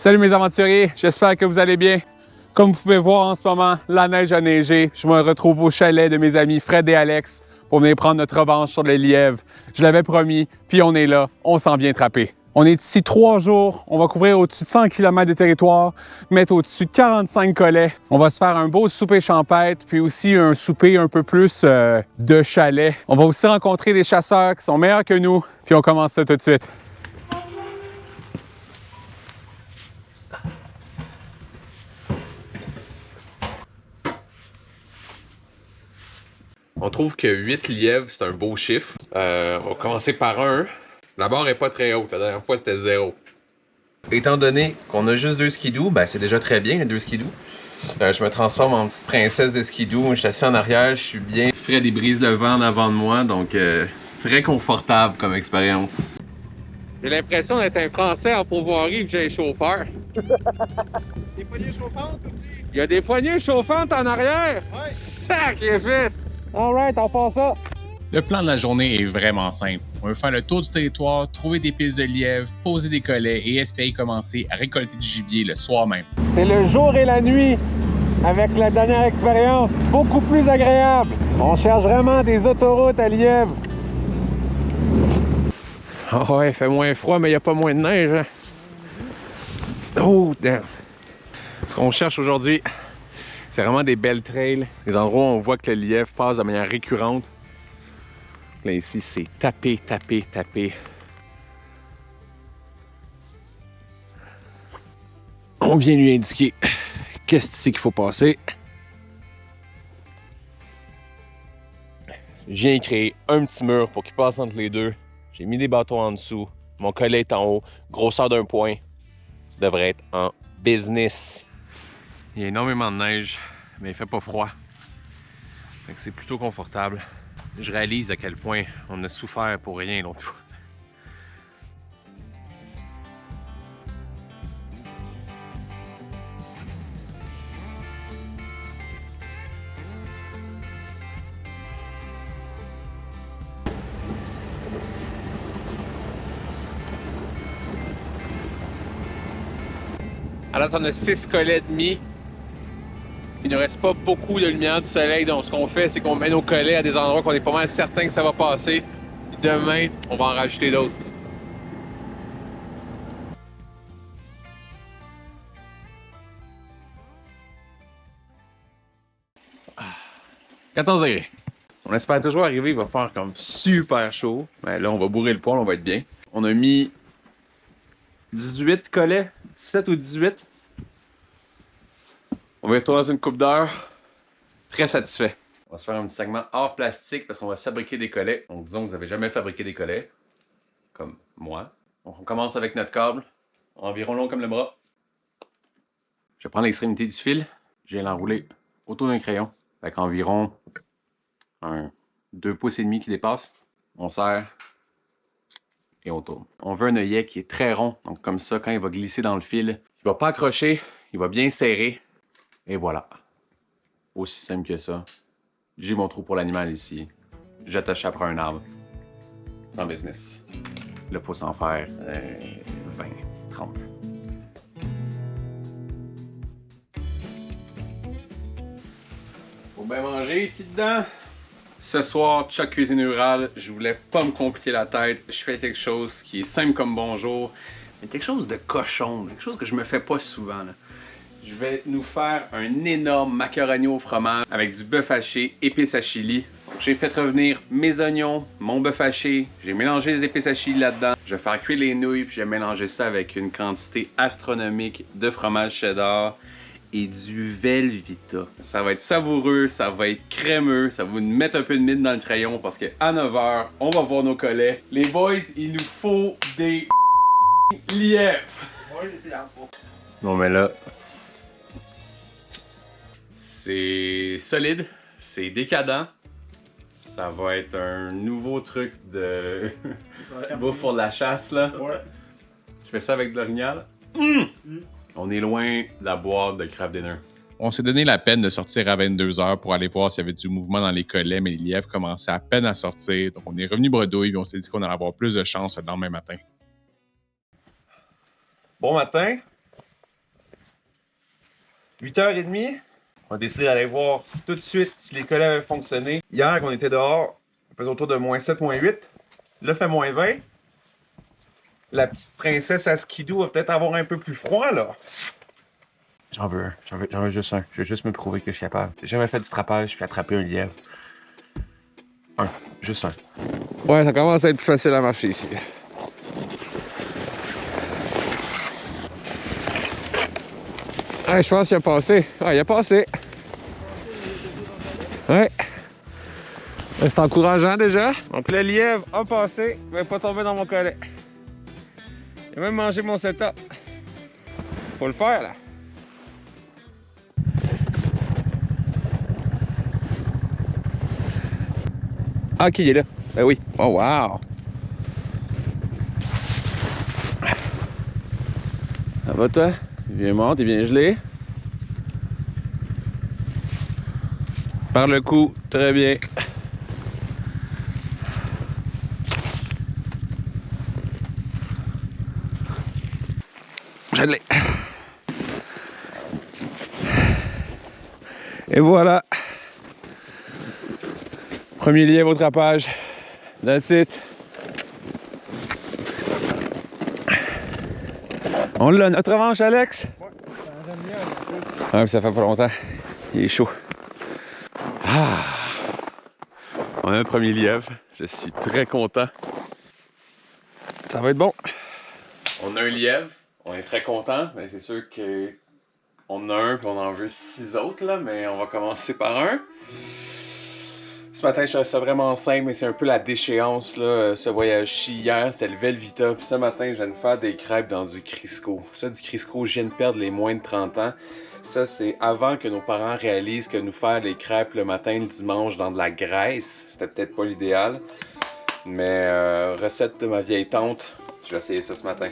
Salut mes aventuriers, j'espère que vous allez bien. Comme vous pouvez voir en ce moment, la neige a neigé. Je me retrouve au chalet de mes amis Fred et Alex pour venir prendre notre revanche sur les lièvres. Je l'avais promis, puis on est là, on s'en vient trapper. On est ici 3 jours, on va couvrir au-dessus de 100 km de territoire, mettre au-dessus de 45 collets. On va se faire un beau souper champêtre, puis aussi un souper un peu plus de chalet. On va aussi rencontrer des chasseurs qui sont meilleurs que nous, puis on commence ça tout de suite. On trouve que 8 lièvres, c'est un beau chiffre. On va commencer par un. La barre n'est pas très haute. La dernière fois, c'était 0. Étant donné qu'on a juste 2 skidoo, ben c'est déjà très bien, les 2 skidoo. Je me transforme en petite princesse de skidoo. Je suis assis en arrière, je suis bien. Fred, il brise le vent en avant de moi, donc très confortable comme expérience. J'ai l'impression d'être un Français en pourvoirie que j'ai un chauffeur. Des poignées chauffantes aussi. Il y a des poignées chauffantes en arrière. Ouais. Sacrifice! Alright, on fait ça. Le plan de la journée est vraiment simple. On veut faire le tour du territoire, trouver des pistes de lièvre, poser des collets et espérer commencer à récolter du gibier le soir même. C'est le jour et la nuit avec la dernière expérience. Beaucoup plus agréable. On cherche vraiment des autoroutes à lièvre. Oh ouais, il fait moins froid, mais il n'y a pas moins de neige. Hein? Oh, damn. Ce qu'on cherche aujourd'hui, c'est vraiment des belles trails. Des endroits où on voit que le lièvre passe de manière récurrente. Là, ici, c'est taper, taper, taper. On vient lui indiquer qu'est-ce que c'est qu'il faut passer. Je viens créer un petit mur pour qu'il passe entre les deux. J'ai mis des bâtons en dessous. Mon collet est en haut. Grosseur d'un point. Devrait être en business. Il y a énormément de neige, mais il fait pas froid. Fait que c'est plutôt confortable. Je réalise à quel point on a souffert pour rien l'autre fois. Alors on a 6 collets et demi. Il ne reste pas beaucoup de lumière du soleil, donc ce qu'on fait, c'est qu'on met nos collets à des endroits qu'on est pas mal certain que ça va passer. Puis demain, on va en rajouter d'autres. Ah, 14 degrés. On espère toujours arriver, il va faire comme super chaud. Mais là, on va bourrer le poêle, on va être bien. On a mis 18 collets, 17 ou 18. On va y retourner dans une coupe d'heure. Très satisfait. On va se faire un petit segment hors plastique parce qu'on va se fabriquer des collets. Donc disons que vous n'avez jamais fabriqué des collets, comme moi. Donc on commence avec notre câble, environ long comme le bras. Je prends l'extrémité du fil, je viens l'enrouler autour d'un crayon, avec environ 2 pouces et demi qui dépasse. On serre et on tourne. On veut un œillet qui est très rond, donc comme ça, quand il va glisser dans le fil, il va pas accrocher, il va bien serrer. Et voilà. Aussi simple que ça. J'ai mon trou pour l'animal ici. J'attache ça après un arbre. En business. Là, faut s'en faire 20, 30. Faut bien manger ici dedans. Ce soir, Chuck Cuisine Rurale, je voulais pas me compliquer la tête. Je fais quelque chose qui est simple comme bonjour, mais quelque chose de cochon, quelque chose que je me fais pas souvent. Là. Je vais nous faire un énorme macaroni au fromage avec du bœuf haché, épices à chili. J'ai fait revenir mes oignons, mon bœuf haché, j'ai mélangé les épices à chili là-dedans. Je vais faire cuire les nouilles, puis je vais mélanger ça avec une quantité astronomique de fromage cheddar et du Velveeta. Ça va être savoureux, ça va être crémeux, ça va vous mettre un peu de mine dans le crayon parce qu'à 9h, on va voir nos collets. Les boys, il nous faut des lièvres. Non mais là... C'est solide, c'est décadent. Ça va être un nouveau truc de bouffe pour la chasse là. Ouais. Tu fais ça avec de l'orignal? On est loin de la boîte de craft dinner. On s'est donné la peine de sortir à 22h pour aller voir s'il y avait du mouvement dans les collets, mais les lièvres commençaient à peine à sortir. Donc on est revenu bredouille et on s'est dit qu'on allait avoir plus de chance le lendemain matin. Bon matin. 8h30. On a décidé d'aller voir tout de suite si les collets avaient fonctionné. Hier, quand on était dehors, on faisait autour de -7, -8. Là, il fait -20. La petite princesse à skidoo va peut-être avoir un peu plus froid, là. J'en veux juste un. Je veux juste me prouver que je suis capable. J'ai jamais fait du trapage puis attraper un lièvre. Juste un. Ouais, ça commence à être plus facile à marcher ici. Ah, je pense qu'il a passé. Ah, il a passé. Ouais. C'est encourageant déjà. Donc le lièvre a passé. Il va pas tomber dans mon collet. Il a même mangé mon setup. Faut le faire là. Ah, ok, il est là. Ben oui. Oh, wow. Ça va, toi? Il est bien mort, t'es bien gelé. Par le cou, très bien. Je l'ai. Et voilà. Premier lièvre au trapage. That's it. On l'a, notre revanche, Alex? Ouais, j'aime bien. Ah, puis ça fait pas longtemps. Il est chaud. Ah! On a un premier lièvre. Je suis très content. Ça va être bon. On a un lièvre. On est très content. Mais c'est sûr qu'on en a un puis on en veut 6 autres, là. Mais on va commencer par un. Ce matin, je trouvais ça vraiment simple, mais c'est un peu la déchéance, là. Ce voyage-ci, hier, c'était le Velvita. Puis ce matin, je viens de faire des crêpes dans du Crisco. Ça, du Crisco, je viens de perdre les moins de 30 ans. Ça, c'est avant que nos parents réalisent que nous faire des crêpes le matin, le dimanche, dans de la graisse, c'était peut-être pas l'idéal. Mais recette de ma vieille tante, je vais essayer ça ce matin.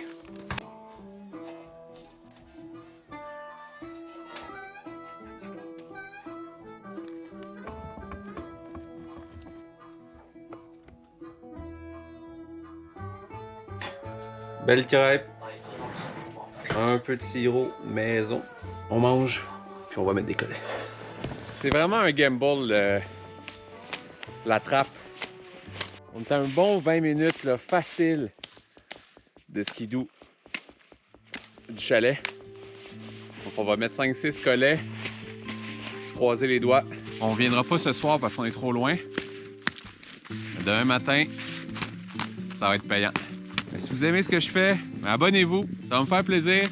Belle crêpe. Un peu de sirop maison. On mange, puis on va mettre des collets. C'est vraiment un gamble, la trappe. On est à un bon 20 minutes, là, facile, de skidoo du chalet. Donc on va mettre 5-6 collets, puis se croiser les doigts. On viendra pas ce soir parce qu'on est trop loin. Mais demain matin, ça va être payant. Mais si vous aimez ce que je fais, abonnez-vous, ça va me faire plaisir,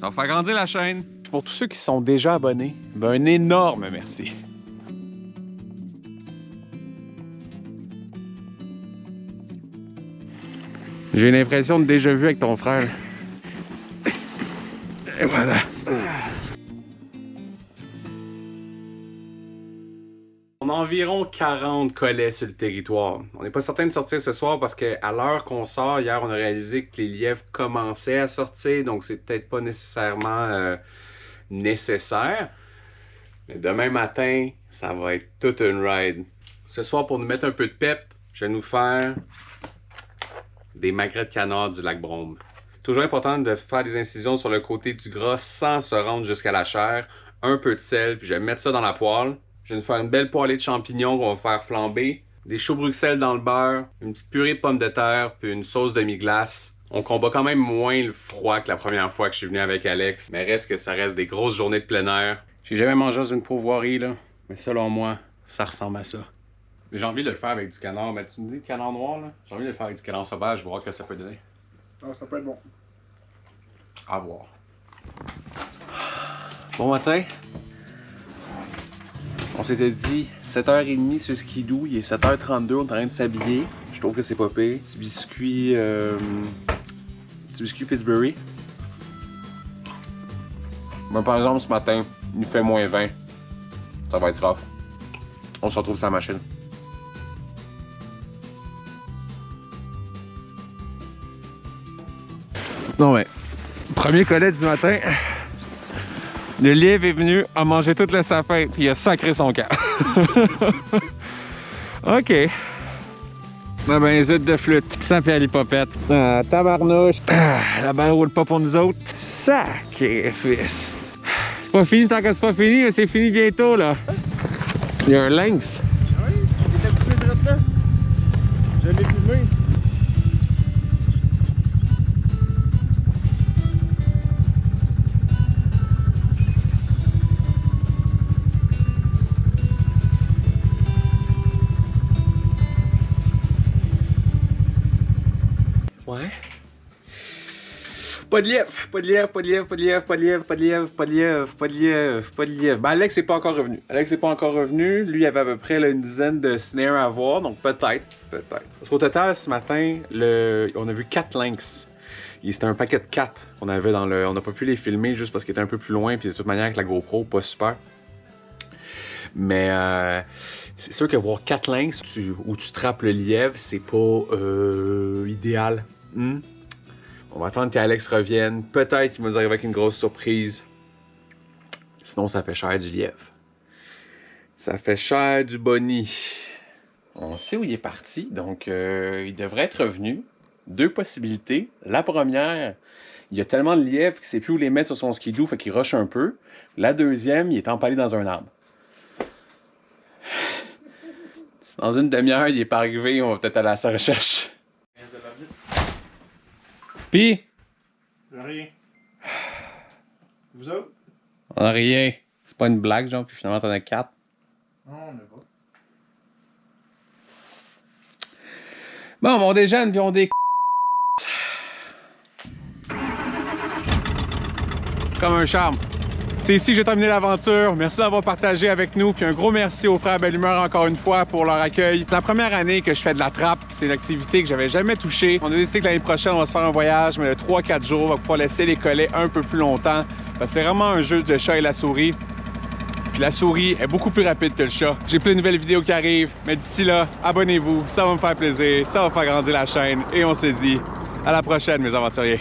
ça va faire grandir la chaîne. Pour tous ceux qui sont déjà abonnés, un énorme merci. J'ai l'impression de déjà vu avec ton frère. Et voilà. On a environ 40 collets sur le territoire. On n'est pas certain de sortir ce soir parce qu'à l'heure qu'on sort, hier, on a réalisé que les lièvres commençaient à sortir, donc c'est peut-être pas nécessairement nécessaire. Mais demain matin, ça va être toute une ride. Ce soir, pour nous mettre un peu de pep, je vais nous faire des magrets de canard du lac Brome. Toujours important de faire des incisions sur le côté du gras sans se rendre jusqu'à la chair. Un peu de sel, puis je vais mettre ça dans la poêle. Je vais nous faire une belle poêlée de champignons qu'on va faire flamber. Des choux Bruxelles dans le beurre, une petite purée de pommes de terre, puis une sauce demi-glace. On combat quand même moins le froid que la première fois que je suis venu avec Alex. Mais reste que ça reste des grosses journées de plein air. J'ai jamais mangé dans une pourvoirie, là. Mais selon moi, ça ressemble à ça. J'ai envie de le faire avec du canard. Mais tu me dis canard noir, là? J'ai envie de le faire avec du canard sauvage, voir ce que ça peut donner. Ah, ça peut être bon. À voir. Bon matin. On s'était dit 7h30 sur skidoo, il est 7h32, on est en train de s'habiller. Je trouve que c'est pas pire. Petit biscuit Pillsbury. Moi par exemple ce matin, il fait -20. Ça va être rough. On se retrouve sur la machine. Non mais, premier collet du matin. Le lièvre est venu, a mangé tout le sapin, puis il a sacré son camp. OK. Ah ben, zut de flûte, sans faire l'hypopète. Ah, tabarnouche. Ah, la balle roule pas pour nous autres. Sacrifice. C'est pas fini tant que c'est pas fini, mais c'est fini bientôt là. Il y a un lynx. Oui, il était habitué de là. Je l'ai filmé. Ouais. Pas de lièvre, pas de lièvre, pas de lièvre, pas de lièvre, pas de lièvre, pas de lièvre, pas de lièvre, pas de lièvre, pas de lièvre. Ben Alex n'est pas encore revenu. Alex n'est pas encore revenu. Lui, il avait à peu près là, une dizaine de snares à voir, donc peut-être. Parce qu'au total, ce matin, on a vu 4 lynx. C'était un paquet de 4 qu'on avait dans le... On n'a pas pu les filmer juste parce qu'il était un peu plus loin, puis de toute manière avec la GoPro, pas super. Mais c'est sûr que voir 4 lynx où tu trappes le lièvre, c'est pas idéal. On va attendre qu'Alex revienne. Peut-être qu'il va nous arriver avec une grosse surprise. Sinon, ça fait cher du lièvre. Ça fait cher du boni. On sait où il est parti, donc il devrait être revenu. 2 possibilités. La première, il y a tellement de lièvres qu'il ne sait plus où les mettre sur son skidoo, fait qu'il rush un peu. La deuxième, il est empalé dans un arbre. Dans une demi-heure, il est pas arrivé, on va peut-être aller à sa recherche. Pis? Rien. Vous autres? On a rien. C'est pas une blague, genre, puis finalement t'en as 4. Non, on n'a pas. Bon, on déjeune, puis on des comme un charme. C'est ici que j'ai terminé l'aventure. Merci d'avoir partagé avec nous. Puis un gros merci aux frères Belle Humeur encore une fois pour leur accueil. C'est la première année que je fais de la trappe. C'est une activité que j'avais jamais touchée. On a décidé que l'année prochaine, on va se faire un voyage, mais de 3-4 jours. On va pouvoir laisser les collets un peu plus longtemps. Parce que c'est vraiment un jeu de chat et la souris. Puis la souris est beaucoup plus rapide que le chat. J'ai plein de nouvelles vidéos qui arrivent. Mais d'ici là, abonnez-vous. Ça va me faire plaisir. Ça va faire grandir la chaîne. Et on se dit à la prochaine, mes aventuriers.